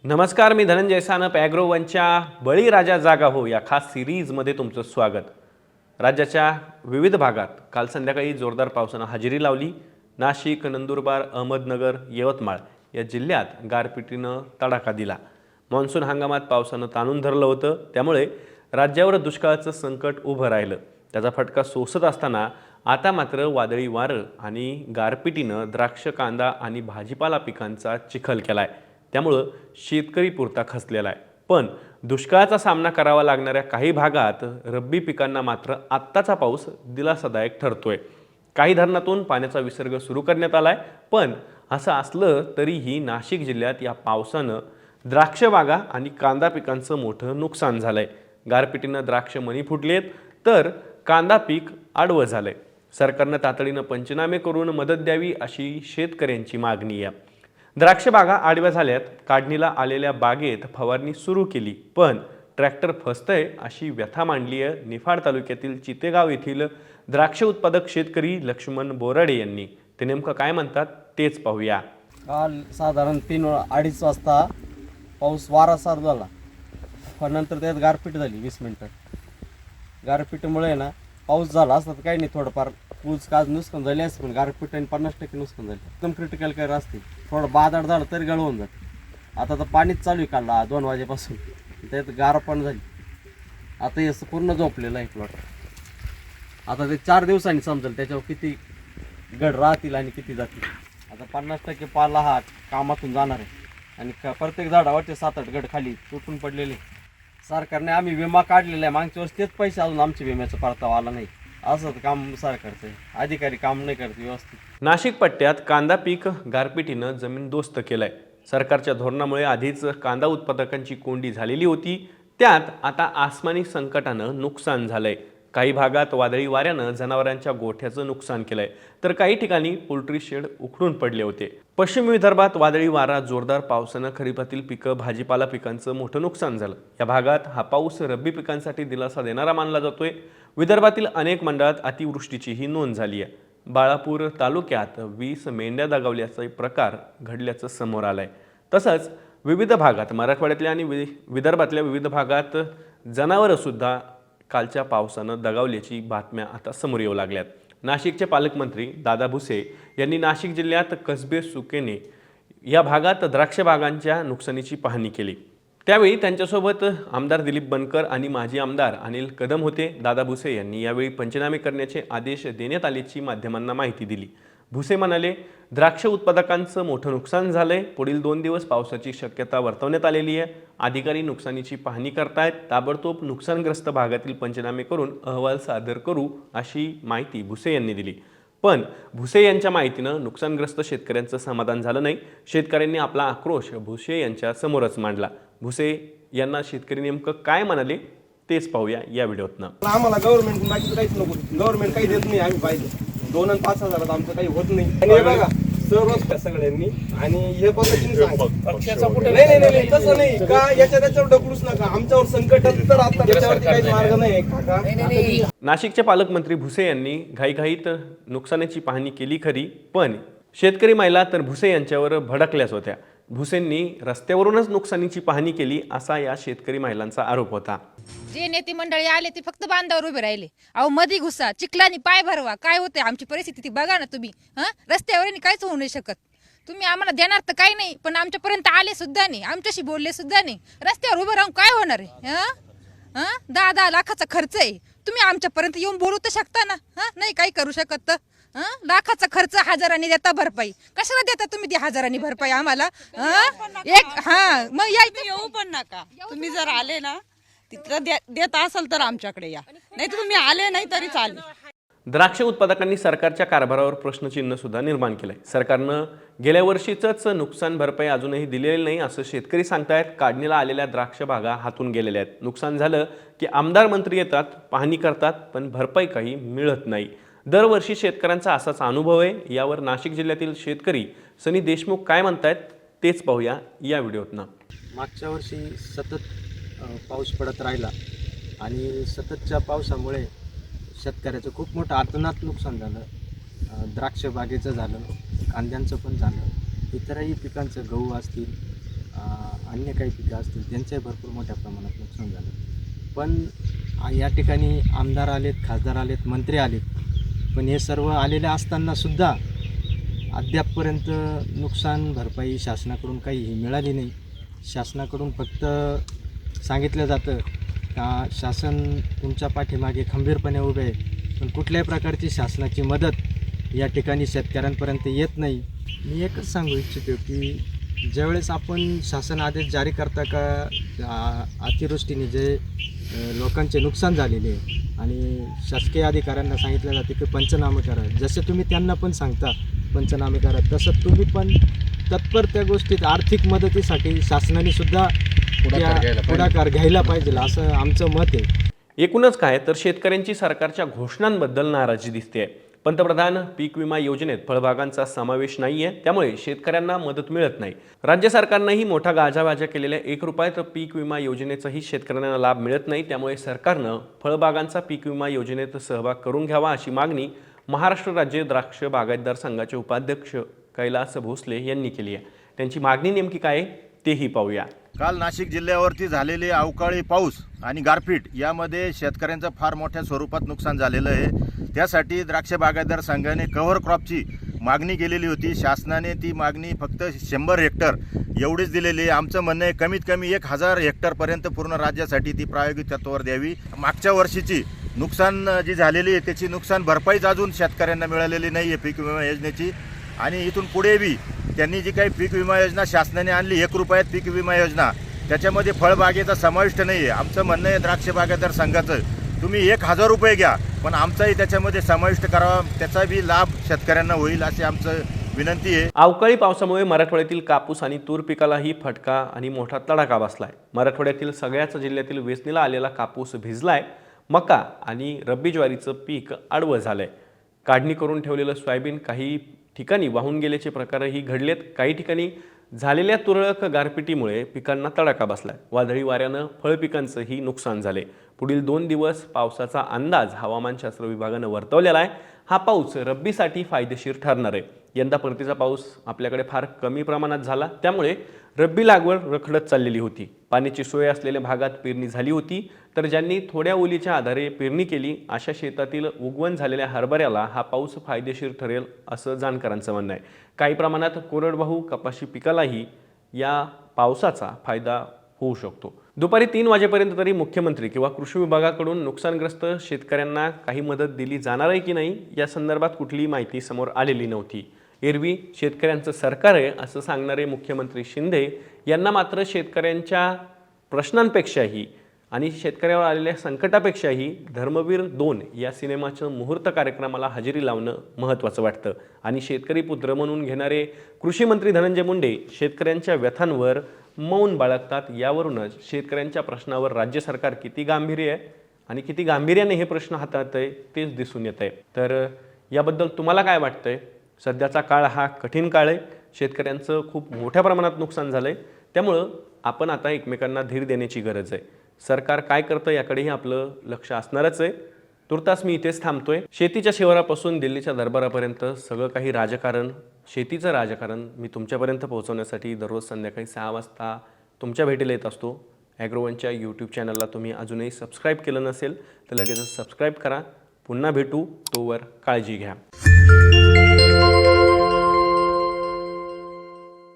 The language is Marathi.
नमस्कार, मी धनंजय सानप. ॲग्रोवनच्या बळीराजा जागा हो या खास सिरीजमध्ये तुमचं स्वागत. राज्याच्या विविध भागात काल संध्याकाळी जोरदार पावसानं हजेरी लावली. नाशिक, नंदुरबार, अहमदनगर, यवतमाळ या जिल्ह्यात गारपिटीनं तडाखा दिला. मान्सून हंगामात पावसानं ताणून धरलं होतं, त्यामुळे राज्यावर दुष्काळाचं संकट उभं राहिलं. त्याचा फटका सोसत असताना आता मात्र वादळी वारं आणि गारपिटीनं द्राक्ष, कांदा आणि भाजीपाला पिकांचा चिखल केलाय. त्यामुळं शेतकरी पुरता खचलेला आहे. पण दुष्काळाचा सामना करावा लागणाऱ्या काही भागात रब्बी पिकांना मात्र आत्ताचा पाऊस दिलासादायक ठरतोय. काही धरणातून पाण्याचा विसर्ग सुरू करण्यात आलाय. पण असं असलं तरीही नाशिक जिल्ह्यात या पावसानं द्राक्ष बागा आणि कांदा पिकांचं मोठं नुकसान झालंय. गारपिटीनं द्राक्ष मणी फुटलेत, तर कांदा पीक आडवं झालंय. सरकारनं तातडीनं पंचनामे करून मदत द्यावी अशी शेतकऱ्यांची मागणी आहे. द्राक्ष बागा आडव्या झाल्यात. काढणीला आलेल्या बागेत फवारणी सुरू केली, पण ट्रॅक्टर फसतंय अशी व्यथा मांडली आहे निफाड तालुक्यातील चितेगाव येथील द्राक्ष उत्पादक शेतकरी लक्ष्मण बोराडे यांनी. ते नेमकं काय म्हणतात तेच पाहूया. काल साधारण 3-2:30 वाजता पाऊस वारा चालू झाला, पण नंतर त्यात गारपीट झाली 20 मिनटं. गारपीटमुळे ना पाऊस झाला असता तर काही नाही, थोडंफार ऊस काज नुकसान झाले असते, पण गारपीटाने 50% नुकसान झाले. एकदम क्रिटिकल काय असते, थोडं बादाड झालं तरी गळवून जात. आता तर पाणीच चालू आहे काढला 2 वाजेपासून, त्यात गार पण झाली. आता हे असं पूर्ण झोपलेलं आहे प्लॉट. आता ते 4 दिवसांनी समजेल त्याच्यावर किती गड राहतील आणि किती जातील. आता 50% पाला हा कामातून जाणार आहे आणि प्रत्येक झाडावरचे 7-8 गड खाली तुटून पडलेले. सरकारने आम्ही विमा काढलेला आहे, मागच्या वर्षी तेच पैसे अजून आमच्या विम्याचा परतावा आला नाही. असं काम सरकारचं आहे, अधिकारी काम नाही करत व्यवस्थित. नाशिक पट्ट्यात कांदा पीक गारपिटीनं जमीनदोस्त केलंय. सरकारच्या धोरणामुळे आधीच कांदा उत्पादकांची कोंडी झालेली होती, त्यात आता आसमानी संकटानं नुकसान झालंय. काही भागात वादळी वाऱ्यानं जनावरांच्या गोठ्याचं नुकसान केलंय, तर काही ठिकाणी पोल्ट्री शेड उखडून पडले होते. पश्चिम विदर्भात वादळी वारा, जोरदार पावसानं खरीपातील पिकं, भाजीपाला पिकांचं मोठं नुकसान झालं. या भागात हा पाऊस रब्बी पिकांसाठी दिलासा देणारा मानला जातोय. विदर्भातील अनेक मंडळात अतिवृष्टीचीही नोंद झाली आहे. बाळापूर तालुक्यात 20 मेंढ्या दगावल्याचा प्रकार घडल्याचं समोर आलंय. तसंच विविध भागात, मराठवाड्यातल्या आणि विदर्भातल्या विविध भागात जनावरं सुद्धा कालच्या पावसानं दगावल्याची बातम्या आता समोर येऊ लागल्यात. नाशिकचे पालकमंत्री दादा भुसे यांनी नाशिक जिल्ह्यात कसबे सुकेने या भागात द्राक्ष बागांच्या नुकसानीची पाहणी केली. त्यावेळी त्यांच्यासोबत आमदार दिलीप बनकर आणि माजी आमदार अनिल कदम होते. दादा भुसे यांनी यावेळी पंचनामे करण्याचे आदेश देण्यात आल्याची माध्यमांना माहिती दिली. भुसे म्हणाले, द्राक्ष उत्पादकांचं मोठं नुकसान झालंय. पुढील 2 दिवस पावसाची शक्यता वर्तवण्यात आलेली आहे. अधिकारी नुकसानीची पाहणी करतायत. ताबडतोब नुकसानग्रस्त भागातील पंचनामे करून अहवाल सादर करू अशी माहिती भुसे यांनी दिली. पण भुसे यांच्या माहितीनं नुकसानग्रस्त शेतकऱ्यांचं समाधान झालं नाही. शेतकऱ्यांनी आपला आक्रोश भुसे यांच्या समोरच मांडला. भुसे यांना शेतकरी नेमकं काय म्हणाले तेच पाहूया या व्हिडिओतनं. आम्हाला गव्हर्नमेंट बाकीचं काहीच नको, गव्हर्नमेंट काही देत नाही. आम्ही पाहिजे 2 आणि 5 हजारात आमचं काही होत नाही. आणि हे बघा सर्वच सगळ्यांनी, आणि हे पद्धतीने नाही तसं नाही का, त्याच्यावर ढकलूच नका. आमच्यावर संकट तर आता त्याच्यावरती काही मार्ग नाही काका. नाशिकचे पालकमंत्री भुसे यांनी घाईघाईत नुकसानाची पाहणी केली खरी, पण शेतकरी महिला तर भुसे यांच्यावर भडकल्याच होत्या. भुसेंनी रस्त्यावरूनच नुकसानीची पाहणी केली असा या शेतकरी महिलांचा आरोप होता. जे नेते मंडळी आले ते फक्त बांधावर उभे राहिले. अहो मध्ये घुसा, चिखलानी पाय भरवा, काय होते आमची परिस्थिती ती बघा ना तुम्ही. रस्त्यावर काहीच होऊ नाही शकत. तुम्ही आम्हाला देणार तर काही नाही, पण आमच्यापर्यंत आले सुद्धा नाही, आमच्याशी बोलले सुद्धा नाही. रस्त्यावर उभं राहून काय होणार आहे? 10-10 लाखाचा खर्च आहे. तुम्ही आमच्यापर्यंत येऊन बोलू तर शकता ना. नाही काही करू शकत तर लाखाचा खर्च, हजारांनी देता भरपाई. कशाला देता तुम्ही ती हजारांनी भरपाई आम्हाला? मग येऊ पण नका. तुम्ही जर आले ना तिथं देत असाल तर आमच्याकडे या, नाही तर तुम्ही आले नाही तरी चालेल. द्राक्ष उत्पादकांनी सरकारच्या कारभारावर प्रश्नचिन्ह सुद्धा निर्माण केलंय. सरकारनं गेल्या वर्षीच नुकसान भरपाई अजूनही दिलेली नाही असं शेतकरी सांगतायत. काढणीला आलेल्या द्राक्ष बागा हातून गेलेल्या आहेत. नुकसान झालं की आमदार मंत्री येतात, पाहणी करतात, पण भरपाई काही मिळत नाही. दरवर्षी शेतकऱ्यांचा असाच अनुभव आहे. यावर नाशिक जिल्ह्यातील शेतकरी सनी देशमुख काय म्हणतायत तेच पाहूया या व्हिडिओतनं. मागच्या वर्षी सतत पाऊस पडत राहिला आणि सततच्या पावसामुळे शेतकऱ्याचं खूप मोठं अतोनात नुकसान झालं. द्राक्ष बागेचं झालं, कांद्यांचं पण झालं, इतरही पिकांचं, गहू असतील, अन्य काही पिकं असतील त्यांचंही भरपूर मोठ्या प्रमाणात नुकसान झालं. पण या ठिकाणी आमदार आलेत, खासदार आलेत, मंत्री आलेत, पण हे सर्व आलेले असतानासुद्धा अद्यापपर्यंत नुकसान भरपाई शासनाकडून काहीही मिळाली नाही. शासनाकडून फक्त सांगितलं जातं का शासन तुमच्या पाठीमागे खंबीरपणे उभे आहे, पण कुठल्याही प्रकारची शासनाची मदत या ठिकाणी शेतकऱ्यांपर्यंत येत नाही. मी एकच सांगू इच्छितो की ज्यावेळेस आपण शासन आदेश जारी करता का अतिवृष्टीने जे लोकांचे नुकसान झालेले आहे आणि शासकीय अधिकाऱ्यांना सांगितलं जाते की पंचनामे करा, जसं तुम्ही त्यांना पण सांगता पंचनामे करा, तसं तुम्ही पण तत्पर त्या गोष्टीत आर्थिक मदतीसाठी शासनाने सुद्धा पुढाकार घ्यायला पाहिजे असं आमचं मत आहे. एकूणच काय तर शेतकऱ्यांची सरकारच्या घोषणांबद्दल नाराजी दिसते. पंतप्रधान पीक विमा योजनेत फळबागांचा समावेश नाहीये, त्यामुळे शेतकऱ्यांना मदत मिळत नाही. राज्य सरकारनंही मोठा गाजावाजा केलेल्या 1 रुपयात पीक विमा योजनेचाही शेतकऱ्यांना लाभ मिळत नाही. त्यामुळे सरकारनं फळबागांचा पीक विमा योजनेत सहभाग करून घ्यावा अशी मागणी महाराष्ट्र राज्य द्राक्ष बागायतदार संघाचे उपाध्यक्ष कैलास भोसले यांनी केली आहे. त्यांची मागणी नेमकी काय आहे तेही पाहूया. काल नाशिक जिल्ह्यावरती झालेले अवकाळी पाऊस आणि गारपीट यामध्ये शेतकऱ्यांचं फार मोठ्या स्वरूपात नुकसान झालेलं आहे. त्यासाठी द्राक्ष बागायतदार संघाने कव्हर क्रॉपची मागणी केलेली होती. शासनाने ती मागणी फक्त 100 हेक्टर एवढीच दिलेली आहे. आमचं म्हणणं आहे कमीत कमी 1000 हेक्टरपर्यंत पूर्ण राज्यासाठी ती प्रायोगिक तत्वावर द्यावी. मागच्या वर्षीची नुकसान जी झालेली आहे त्याची नुकसान भरपाईच अजून शेतकऱ्यांना मिळालेली नाही आहे पीक विमा योजनेची. आणि इथून पुढे बी त्यांनी जी काही पीक विमा योजना शासनाने आणली 1 रुपयात पीक विमा योजना, त्याच्यामध्ये फळबागेचा समाविष्ट नाही आहे. आमचं म्हणणं आहे द्राक्ष बागायतदार संघाचं तुम्ही 1000 रुपये घ्या, पण आमचाही त्याच्यामध्ये समाविष्ट करावा, त्याचा बी लाभ शेतकऱ्यांना होईल असे आमचं विनंती आहे. अवकाळी पावसामुळे मराठवाड्यातील कापूस आणि तूर पिकालाही फटका आणि मोठा तडाखा बसलाय. मराठवाड्यातील सगळ्याच जिल्ह्यातील वेचणीला आलेला कापूस भिजलाय. मका आणि रब्बी ज्वारीचं पीक आडवं झालंय. काढणी करून ठेवलेलं सोयाबीन काही ठिकाणी वाहून गेल्याचे प्रकारही घडलेत. काही ठिकाणी झालेल्या तुरळक गारपिटीमुळे पिकांना तडाखा बसलाय. वादळी वाऱ्यानं फळपिकांचंही नुकसान झाले. पुढील 2 दिवस पावसाचा अंदाज हवामानशास्त्र विभागानं वर्तवलेला आहे. हा पाऊस रब्बीसाठी फायदेशीर ठरणार आहे. यंदा परतीचा पाऊस आपल्याकडे फार कमी प्रमाणात झाला, त्यामुळे रब्बी लागवड रखडत चाललेली होती. पाण्याची सोय असलेल्या भागात पेरणी झाली होती, तर ज्यांनी थोड्या ओलीच्या आधारे पेरणी केली अशा शेतातील उगवण झालेल्या हरभऱ्याला हा पाऊस फायदेशीर ठरेल असं जाणकारांचं म्हणणं आहे. काही प्रमाणात कोरडवाहू कपाशी पिकालाही या पावसाचा फायदा होऊ शकतो. दुपारी 3 वाजेपर्यंत तरी मुख्यमंत्री किंवा कृषी विभागाकडून नुकसानग्रस्त शेतकऱ्यांना काही मदत दिली जाणार आहे की नाही या संदर्भात कुठलीही माहिती समोर आलेली नव्हती. एरवी शेतकऱ्यांचं सरकार आहे असं सांगणारे मुख्यमंत्री शिंदे यांना मात्र शेतकऱ्यांच्या प्रश्नांपेक्षाही आणि शेतकऱ्यावर आलेल्या संकटापेक्षाही धर्मवीर 2 या सिनेमाच्या मुहूर्त कार्यक्रमाला हजेरी लावणं महत्त्वाचं वाटतं. आणि शेतकरी पुत्र म्हणून घेणारे कृषी मंत्री धनंजय मुंडे शेतकऱ्यांच्या व्यथांवर मौन बाळगतात. यावरूनच शेतकऱ्यांच्या प्रश्नावर राज्य सरकार किती गांभीर्य आहे आणि किती गांभीर्याने हे प्रश्न हाताळत आहे तेच दिसून येत आहे. तर याबद्दल तुम्हाला काय वाटतंय? सध्याचा काळ हा कठीण काळ आहे. शेतकऱ्यांचं खूप मोठ्या प्रमाणात नुकसान झालं आहे. त्यामुळं आपण आता एकमेकांना धीर देण्याची गरज आहे. सरकार काय करतं याकडेही आपलं लक्ष असणारच आहे. तुर्तास मी इथेच थांबतोय. शेतीच्या शिवारापासून दिल्लीच्या दरबारापर्यंत सगळं काही राजकारण, शेतीचं राजकारण मी तुमच्यापर्यंत पोहोचवण्यासाठी दररोज संध्याकाळी 6 वाजता तुमच्या भेटीला येत असतो. ॲग्रोवनच्या यूट्यूब चॅनलला तुम्ही अजूनही सबस्क्राईब केलं नसेल तर लगेचच सबस्क्राईब करा. पुन्हा भेटू, तोवर काळजी घ्या.